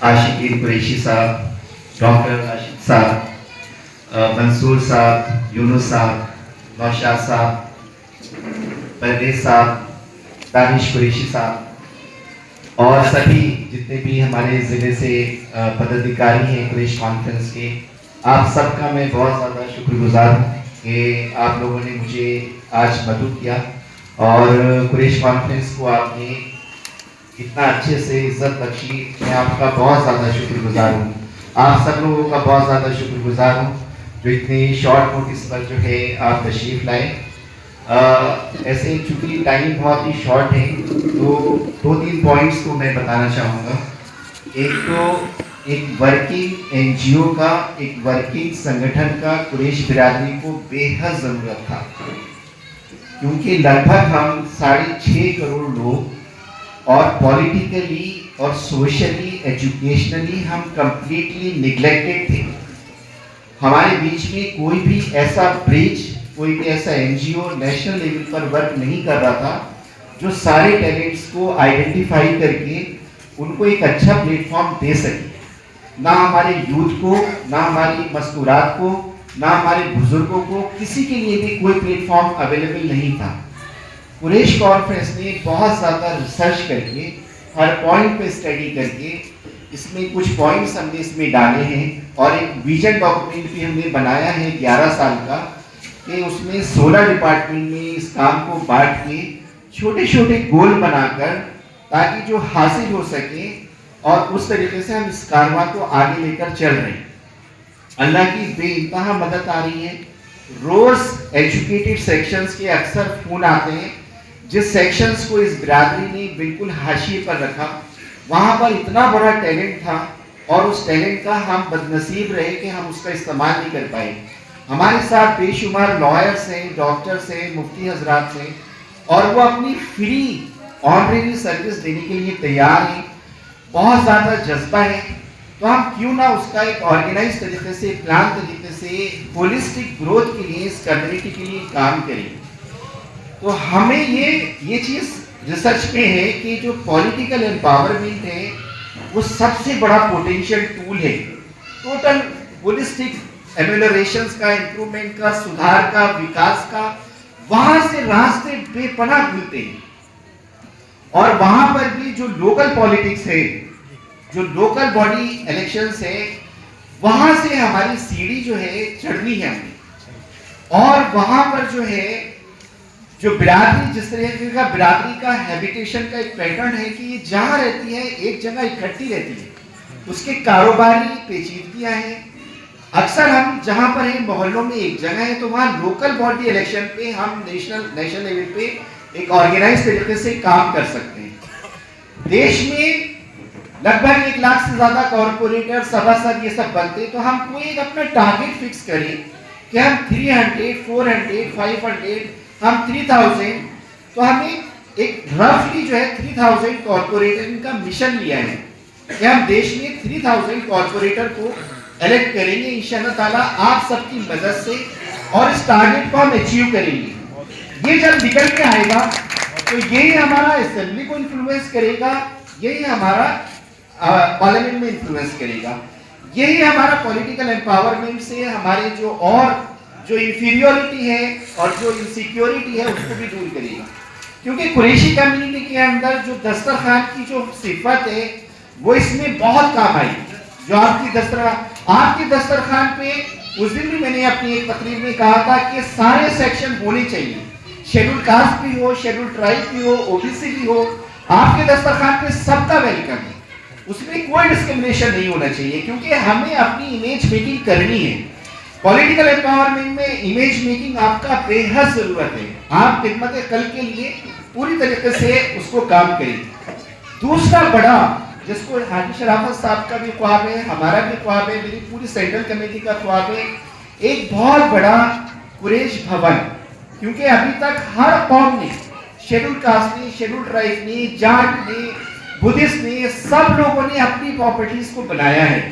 आशिकीन कुरैशी साहब, डॉक्टर राशिद साहब, मंसूर साहब, यूनुस साहब, नौशाद साहब, परवेज साहब, दानिश कुरैशी साहब और सभी जितने भी हमारे ज़िले से पदाधिकारी हैं कुरैश कॉन्फ्रेंस के, आप सबका मैं बहुत ज़्यादा शुक्रगुजार हूँ कि आप लोगों ने मुझे आज मदद किया और कुरैश कॉन्फ्रेंस को आपने इतना अच्छे से इज्जत बख्शी। मैं आपका बहुत ज़्यादा शुक्रगुजार हूँ। आप सब लोगों का बहुत ज़्यादा शुक्रगुजार हूँ जो इतनी शॉर्ट नोटिस पर जो है आप तशरीफ़ लाए। ऐसे चूँकि टाइम बहुत ही शॉर्ट है तो 2-3 पॉइंट्स को मैं बताना चाहूँगा। एक तो एक वर्किंग एनजीओ का, एक वर्किंग संगठन का कुरैश बिरादरी को बेहद ज़रूरत था, क्योंकि लगभग हम 6.5 करोड़ लोग और पॉलिटिकली और सोशली एजुकेशनली हम कंप्लीटली निग्लेक्टेड थे। हमारे बीच में कोई भी ऐसा ब्रिज, कोई भी ऐसा एनजीओ नेशनल लेवल पर वर्क नहीं कर रहा था जो सारे टैलेंट्स को आइडेंटिफाई करके उनको एक अच्छा प्लेटफॉर्म दे सके। ना हमारे यूथ को, ना हमारी मस्तूरात को, ना हमारे बुजुर्गों को, किसी के लिए भी कोई प्लेटफॉर्म अवेलेबल नहीं था। कुरैश कॉन्फ्रेंस ने बहुत ज़्यादा रिसर्च करके, हर पॉइंट पे स्टडी करके, इसमें कुछ पॉइंट्स हमने इसमें डाले हैं और एक विजन डॉक्यूमेंट भी हमने बनाया है 11 साल का, कि उसमें 16 डिपार्टमेंट में इस काम को बांट के छोटे छोटे गोल बनाकर, ताकि जो हासिल हो सके और उस तरीके से हम इस कारवां को आगे लेकर चल रहे हैं। अल्लाह की बेइंतहा मदद आ रही है। रोज एजुकेटेड सेक्शंस के अक्सर फोन आते हैं, जिस सेक्शंस को इस बिरादरी ने बिल्कुल हाशिए पर रखा, वहाँ पर इतना बड़ा टैलेंट था और उस टैलेंट का हम बदनसीब रहे कि हम उसका इस्तेमाल नहीं कर पाए। हमारे साथ बेशुमार लॉयर्स हैं, डॉक्टर्स हैं, मुफ्ती हजरात हैं और वो अपनी फ्री ऑनरेरी सर्विस देने के लिए तैयार हैं। बहुत ज़्यादा जज्बा है, तो हम क्यों ना उसका एक ऑर्गेनाइज तरीके से, प्लान तरीके से, होलिस्टिक ग्रोथ के लिए, इस कम्युनिटी के लिए काम करें। तो हमें ये चीज़ रिसर्च में है कि जो पॉलिटिकल एम्पावरमेंट है वो सबसे बड़ा पोटेंशियल टूल है टोटल होलिस्टिक एमेलियोरेशंस का, इम्प्रूवमेंट का, सुधार का, विकास का। वहाँ से रास्ते बेपनाह खुलते हैं और वहाँ पर भी जो लोकल पॉलिटिक्स है, जो लोकल बॉडी इलेक्शंस है, वहाँ से हमारी सीढ़ी जो है चढ़नी है हमें। और वहाँ पर जो है जो बिरादरी, जिस तरीके का बिरादरी का हैबिटेशन का एक पैटर्न है कि ये जहाँ रहती है एक जगह इकट्ठी रहती है, उसके कारोबारी पेचीदगियाँ हैं। अक्सर हम जहाँ पर हैं मोहल्लों में एक जगह है, तो वहाँ लोकल बॉडी इलेक्शन पे हम नेशनल लेवल पे एक ऑर्गेनाइज तरीके से काम कर सकते हैं। देश में लगभग 1 लाख से ज़्यादा कॉर्पोरेटर, सभासद ये सब बनते, तो हम कोई एक अपना टारगेट फिक्स करें कि हम 300, 400, 500, हम 3000, तो हमें एक रफली जो है 3000 कॉर्पोरेटर का मिशन लिया है कि हम देश में 3000 कॉर्पोरेटर को इलेक्ट करेंगे इंशाअल्लाह ताला आप सबकी मदद से, और इस टारगेट को हम अचीव करेंगे। ये जब निकल के आएगा तो यही हमारा असेंबली को इन्फ्लुएंस करेगा, यही हमारा पार्लियामेंट में इन्फ्लुएंस करेगा, यही हमारा पॉलिटिकल एम्पावरमेंट से हमारे जो इंफीरियोरिटी है और जो इनसिक्योरिटी है उसको भी दूर करेगा। क्योंकि कुरैशी कम्युनिटी के अंदर जो दस्तरखान की जो सिफत है वो इसमें बहुत काम आई। जो आपकी दस्तरखान पे उस दिन भी मैंने अपनी एक तकरीर में कहा था कि सारे सेक्शन होने चाहिए, शेड्यूल कास्ट भी हो, शेड्यूल ट्राइब भी हो, ओबीसी भी हो, आपके दस्तरखान पे सबका वेलकम है, उसमें कोई डिस्क्रिमिनेशन नहीं होना चाहिए। क्योंकि हमें अपनी इमेज मेकिंग करनी है। पॉलिटिकल एम्पावरमेंट में इमेज मेकिंग आपका बेहद जरूरत है। आप खिदमत कल के लिए पूरी तरीके से उसको काम करें। दूसरा बड़ा, जिसको हाजी शराफत साहब का भी ख्वाब है, हमारा भी ख्वाब है, मेरी पूरी सेंट्रल कमेटी का ख्वाब है, एक बहुत बड़ा कुरैश भवन। क्योंकि अभी तक हर कौम ने, शेड्यूल कास्ट ने, शेड्यूल ट्राइब ने, जाट ने, बुद्धिस्ट ने, सब लोगों ने अपनी प्रॉपर्टीज को बनाया है।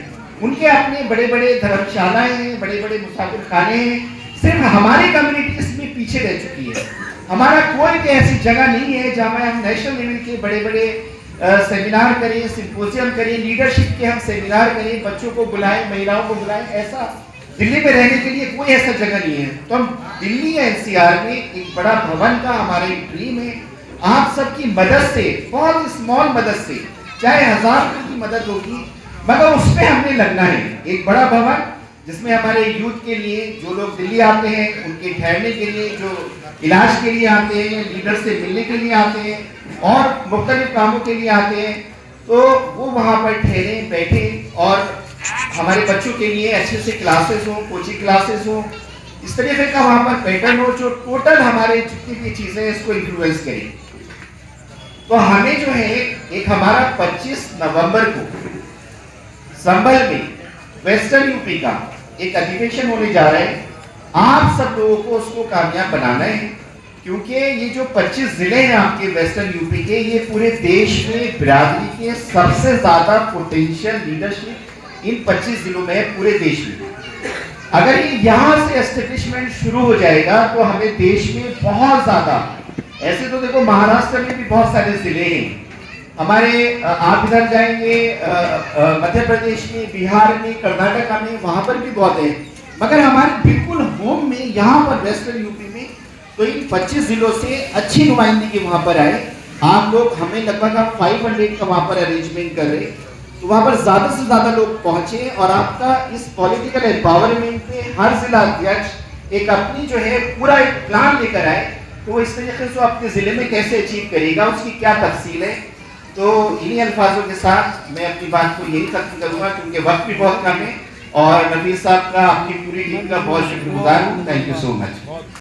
उनके अपने बड़े बड़े धर्मशालाएं हैं, बड़े बड़े मुसाफिर खाने हैं। सिर्फ हमारी कम्युनिटी इसमें पीछे रह चुकी है। हमारा कोई भी ऐसी जगह नहीं है जहाँ हम नेशनल लेवल के बड़े बड़े सेमिनार करें, सिंपोजियम करें, लीडरशिप के हम सेमिनार करें, बच्चों को बुलाएं, महिलाओं को बुलाएं। ऐसा दिल्ली में रहने के लिए कोई ऐसा जगह नहीं है। तो हम दिल्ली या एनसीआर में एक बड़ा भवन का हमारा एक ड्रीम है। आप सबकी मदद से, बहुत स्मॉल मदद से, चाहे 1000 रुपये की मदद होगी, मगर उस पर हमने लगना है। एक बड़ा भवन जिसमें हमारे यूथ के लिए, जो लोग दिल्ली आते हैं उनके ठहरने के लिए, जो इलाज के लिए आते हैं, लीडर से मिलने के लिए आते हैं और मुख्तलिफ कामों के लिए आते हैं, तो वो वहाँ पर ठहरे, बैठे और हमारे बच्चों के लिए अच्छे से क्लासेस हो, कोचिंग क्लासेस हो, इस तरीके का वहाँ पर पैटर्न हो जो टोटल हमारे जितनी भी चीज़ें इसको इन्फ्लुएंस करें। तो हमें जो है एक हमारा 25 नवंबर को संभल में वेस्टर्न यूपी का एक अधिवेशन होने जा रहा है। आप सब लोगों को उसको कामयाब बनाना है, क्योंकि ये जो 25 जिले हैं आपके वेस्टर्न यूपी के, ये पूरे देश में बिरादरी के सबसे ज्यादा पोटेंशियल लीडरशिप इन 25 जिलों में है पूरे देश में। अगर ये यहाँ से एस्टेब्लिशमेंट शुरू हो जाएगा तो हमें देश में बहुत ज्यादा, ऐसे तो देखो महाराष्ट्र में भी बहुत सारे जिले हैं हमारे, आप इधर जाएंगे मध्य प्रदेश में, बिहार में, कर्नाटका में, वहां पर भी बहुत है, मगर हमारे बिल्कुल होम में यहाँ पर वेस्टर्न यूपी में, तो इन 25 जिलों से अच्छी नुमाइंदगी वहां पर आए। आप लोग, हमें लगभग हम 500 का वहां पर अरेंजमेंट कर रहे, तो वहां पर ज्यादा से ज्यादा लोग पहुंचे और आपका इस पॉलिटिकल एम्पावरमेंट पे हर जिला अध्यक्ष एक अपनी जो है पूरा एक प्लान लेकर आए, तो इस तरीके से अपने जिले में कैसे अचीव करेगा, उसकी क्या तफसील है। तो इन्हीं अल्फाजों के साथ मैं अपनी बात को यही खत्म करूंगा, क्योंकि वक्त भी बहुत कम है और नबीर साहब का, अपनी पूरी टीम का बहुत शुक्रगुजार हूँ। Thank you so much.